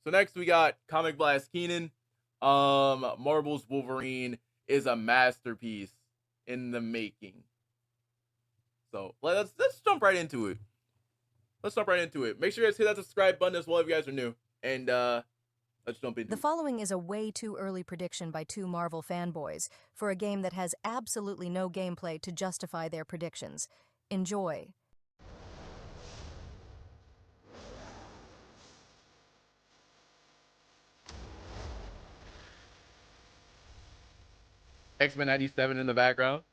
So next we got Comic Blast Keenan. Marvel's Wolverine is a masterpiece in the making. So let's jump right into it. Let's jump right into it. Make sure you guys hit that subscribe button as well if you guys are new. And let's jump into The it. following is a way too early prediction by two Marvel fanboys for a game that has absolutely no gameplay to justify their predictions. Enjoy. X-Men 97 in the background.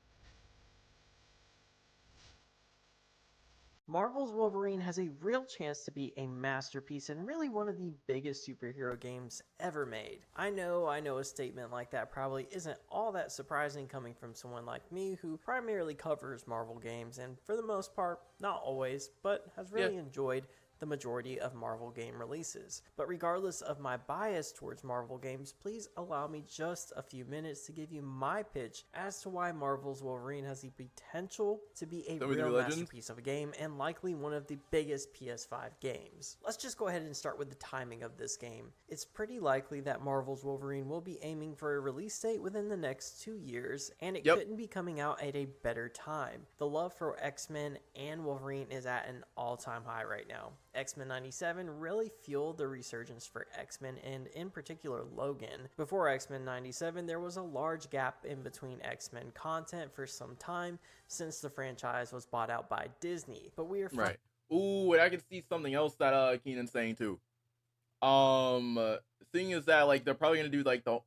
Marvel's Wolverine has a real chance to be a masterpiece and really one of the biggest superhero games ever made. I know a statement like that probably isn't all that surprising coming from someone like me who primarily covers Marvel games and for the most part, not always, but has really enjoyed the majority of Marvel game releases. But regardless of my bias towards Marvel games, please allow me just a few minutes to give you my pitch as to why Marvel's Wolverine has the potential to be a real masterpiece of a game and likely one of the biggest PS5 games. Let's just go ahead and start with the timing of this game. It's pretty likely that Marvel's Wolverine will be aiming for a release date within the next 2 years, and it couldn't be coming out at a better time. The love for X-Men and Wolverine is at an all-time high right now. X-Men 97 really fueled the resurgence for X-Men and in particular Logan. Before X-Men 97, there was a large gap in between X-Men content for some time since the franchise was bought out by Disney. But we are right. Ooh, and I can see something else that Keenan's saying too. Thing is that like they're probably gonna do like the.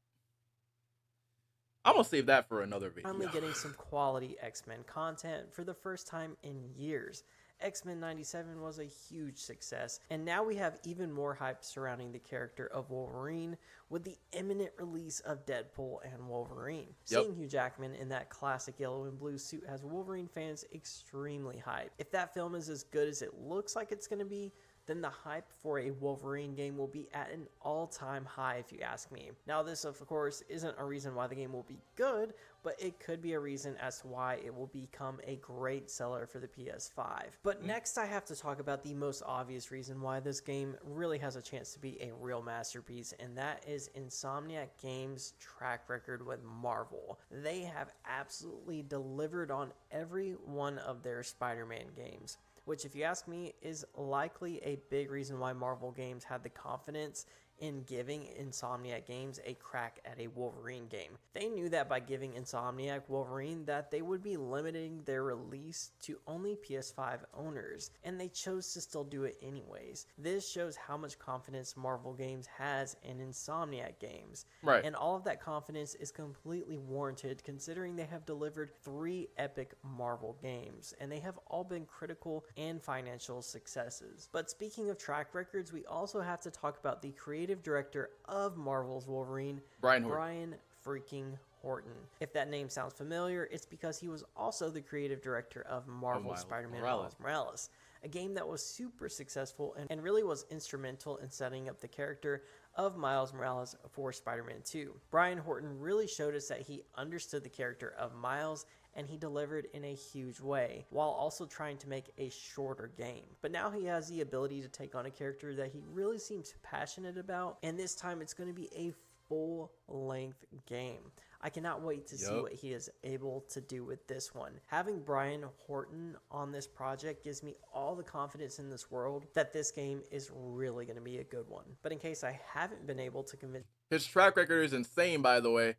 I'm gonna save that for another video. Finally getting some quality X-Men content for the first time in years. X-Men 97 was a huge success, and now we have even more hype surrounding the character of Wolverine with the imminent release of Deadpool and Wolverine. Seeing Hugh Jackman in that classic yellow and blue suit has Wolverine fans extremely hyped. If that film is as good as it looks like it's going to be, then the hype for a Wolverine game will be at an all-time high if you ask me. Now this of course isn't a reason why the game will be good, but it could be a reason as to why it will become a great seller for the PS5. But next I have to talk about the most obvious reason why this game really has a chance to be a real masterpiece, and that is Insomniac Games' track record with Marvel. They have absolutely delivered on every one of their Spider-Man games, which if you ask me is likely a big reason why Marvel Games had the confidence in giving Insomniac Games a crack at a Wolverine game. They knew that by giving Insomniac Wolverine that they would be limiting their release to only PS5 owners, and they chose to still do it anyways. This shows how much confidence Marvel Games has in Insomniac Games. Right. And all of that confidence is completely warranted considering they have delivered 3 epic Marvel games, and they have all been critical and financial successes. But speaking of track records, we also have to talk about the creative director of Marvel's Wolverine, Brian freaking Horton. If that name sounds familiar, it's because he was also the creative director of Marvel's Spider-Man Miles Morales, a game that was super successful and really was instrumental in setting up the character of Miles Morales for Spider-Man 2. Brian Horton really showed us that he understood the character of Miles, and he delivered in a huge way, while also trying to make a shorter game. But now he has the ability to take on a character that he really seems passionate about, and this time it's going to be a full-length game. I cannot wait to see what he is able to do with this one. Having Brian Horton on this project gives me all the confidence in this world that this game is really going to be a good one. But in case I haven't been able to convince... His track record is insane, by the way.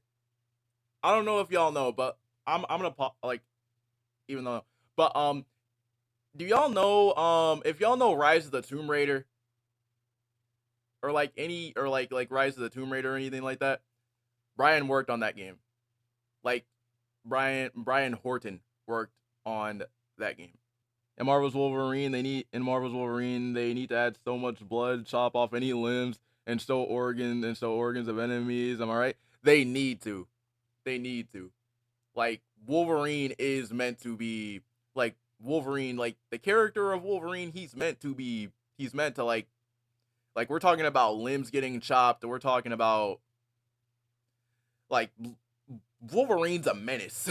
I don't know if y'all know, but I'm gonna pop like, even though, but do y'all know if y'all know Rise of the Tomb Raider, or like any or like Rise of the Tomb Raider or anything like that? Brian worked on that game. Like Brian Horton worked on that game. In Marvel's Wolverine, they need to add so much blood, chop off any limbs, and show organs of enemies. Am I right? They need to. Like, Wolverine is meant to be like Wolverine, like the character of Wolverine, he's meant to like we're talking about limbs getting chopped, we're talking about like Wolverine's a menace.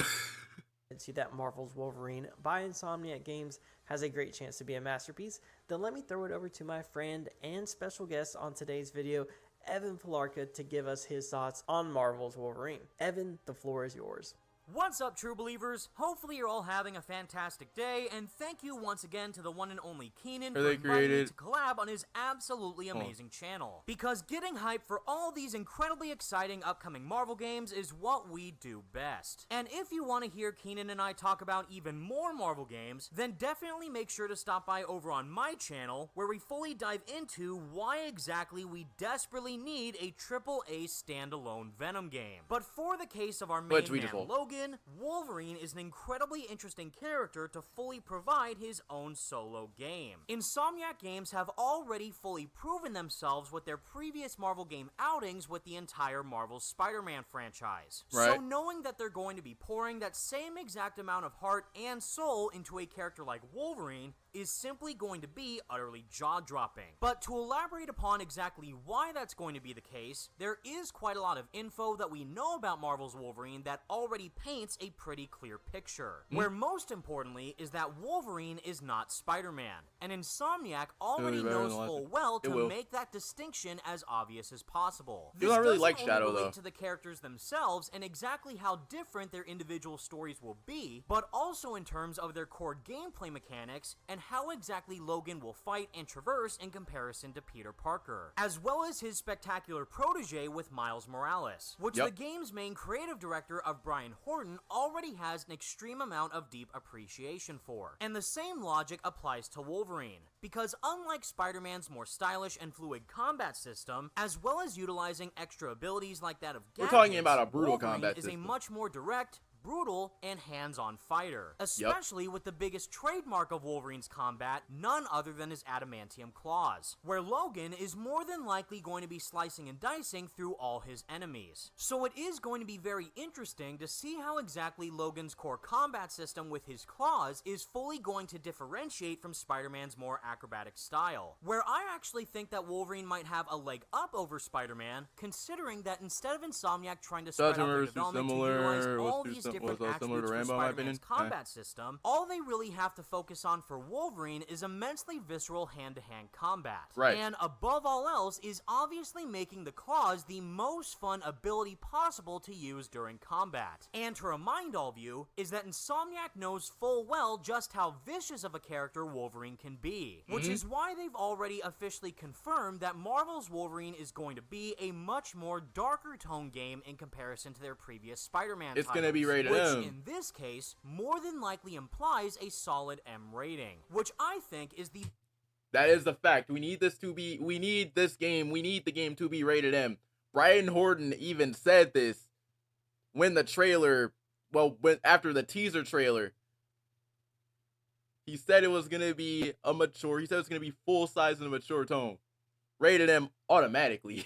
See that Marvel's Wolverine by Insomniac Games has a great chance to be a masterpiece, then let me throw it over to my friend and special guest on today's video, Evan Pilarka, to give us his thoughts on Marvel's Wolverine. Evan, the floor is yours. What's up, true believers? Hopefully you're all having a fantastic day, and thank you once again to the one and only Keenan for inviting me to collab on his absolutely amazing channel. Because getting hyped for all these incredibly exciting upcoming Marvel games is what we do best. And if you want to hear Keenan and I talk about even more Marvel games, then definitely make sure to stop by over on my channel, where we fully dive into why exactly we desperately need a AAA standalone Venom game. But for the case of our main man, Logan, Wolverine is an incredibly interesting character to fully provide his own solo game. Insomniac Games have already fully proven themselves with their previous Marvel game outings with the entire Marvel Spider-Man franchise. So knowing that they're going to be pouring that same exact amount of heart and soul into a character like Wolverine is simply going to be utterly jaw-dropping. But to elaborate upon exactly why that's going to be the case, there is quite a lot of info that we know about Marvel's Wolverine that already paints a pretty clear picture. Where most importantly is that Wolverine is not Spider-Man, and Insomniac already knows full well to make that distinction as obvious as possible. This doesn't really like Shadow, relate to the characters themselves and exactly how different their individual stories will be, but also in terms of their core gameplay mechanics and how exactly Logan will fight and traverse in comparison to Peter Parker, as well as his spectacular protege with Miles Morales, which the game's main creative director of Brian Horton already has an extreme amount of deep appreciation for. And the same logic applies to Wolverine, because unlike Spider-Man's more stylish and fluid combat system, as well as utilizing extra abilities like that of gadgets, we're talking about a brutal Wolverine combat is system. a much more direct, brutal, and hands-on fighter, especially with the biggest trademark of Wolverine's combat, none other than his adamantium claws, where Logan is more than likely going to be slicing and dicing through all his enemies. So it is going to be very interesting to see how exactly Logan's core combat system with his claws is fully going to differentiate from Spider-Man's more acrobatic style, where I actually think that Wolverine might have a leg up over Spider-Man, considering that instead of Insomniac trying to spread out their development to utilize all these different attributes for Spider-Man's combat system, all they really have to focus on for Wolverine is immensely visceral hand-to-hand combat. And above all else is obviously making the claws the most fun ability possible to use during combat. And to remind all of you, is that Insomniac knows full well just how vicious of a character Wolverine can be, which is why they've already officially confirmed that Marvel's Wolverine is going to be a much more darker tone game in comparison to their previous Spider-Man titles. It's going to be rated which, M. in this case, more than likely implies a solid M rating, which I think is the... That is the fact. We need this to be, we need the game to be rated M. Brian Horton even said this when the trailer, after the teaser trailer, he said it was going to be a mature, he said it's going to be full size and a mature tone. Rated M automatically.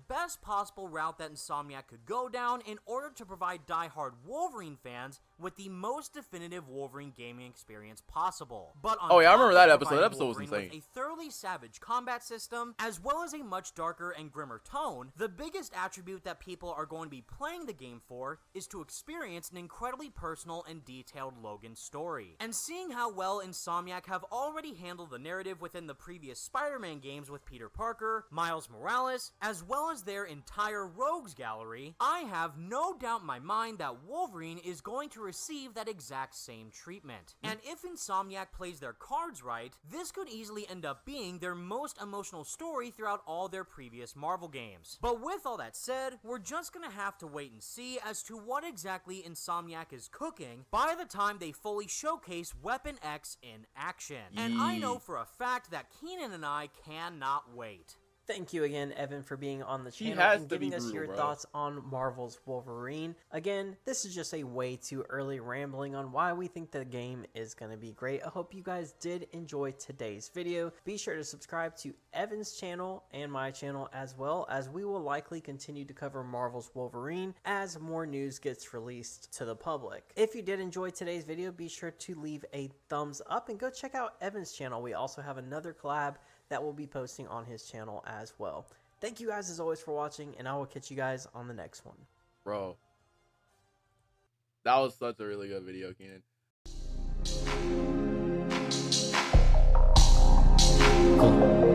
Best possible route that Insomniac could go down in order to provide die-hard Wolverine fans with the most definitive Wolverine gaming experience possible. But on I remember that episode. That providing episode was Wolverine insane. with a thoroughly savage combat system, as well as a much darker and grimmer tone, the biggest attribute that people are going to be playing the game for is to experience an incredibly personal and detailed Logan story. And seeing how well Insomniac have already handled the narrative within the previous Spider-Man games with Peter Parker, Miles Morales, as well as their entire Rogues Gallery, I have no doubt in my mind that Wolverine is going to receive that exact same treatment. And if Insomniac plays their cards right, this could easily end up being their most emotional story throughout all their previous Marvel games. But with all that said, we're just gonna have to wait and see as to what exactly Insomniac is cooking by the time they fully showcase Weapon X in action. And I know for a fact that Keenan and I cannot wait. Thank you again, Evan, for being on the channel has and to be giving us your brutal, bro. thoughts on Marvel's Wolverine. Again, this is just a way too early rambling on why we think the game is going to be great. I hope you guys did enjoy today's video. Be sure to subscribe to Evan's channel and my channel as well, as we will likely continue to cover Marvel's Wolverine as more news gets released to the public. If you did enjoy today's video, be sure to leave a thumbs up and go check out Evan's channel. We also have another collab that we'll be posting on his channel as well. Thank you guys as always for watching, and I will catch you guys on the next one. Bro, that was such a really good video, Keenan. Cool.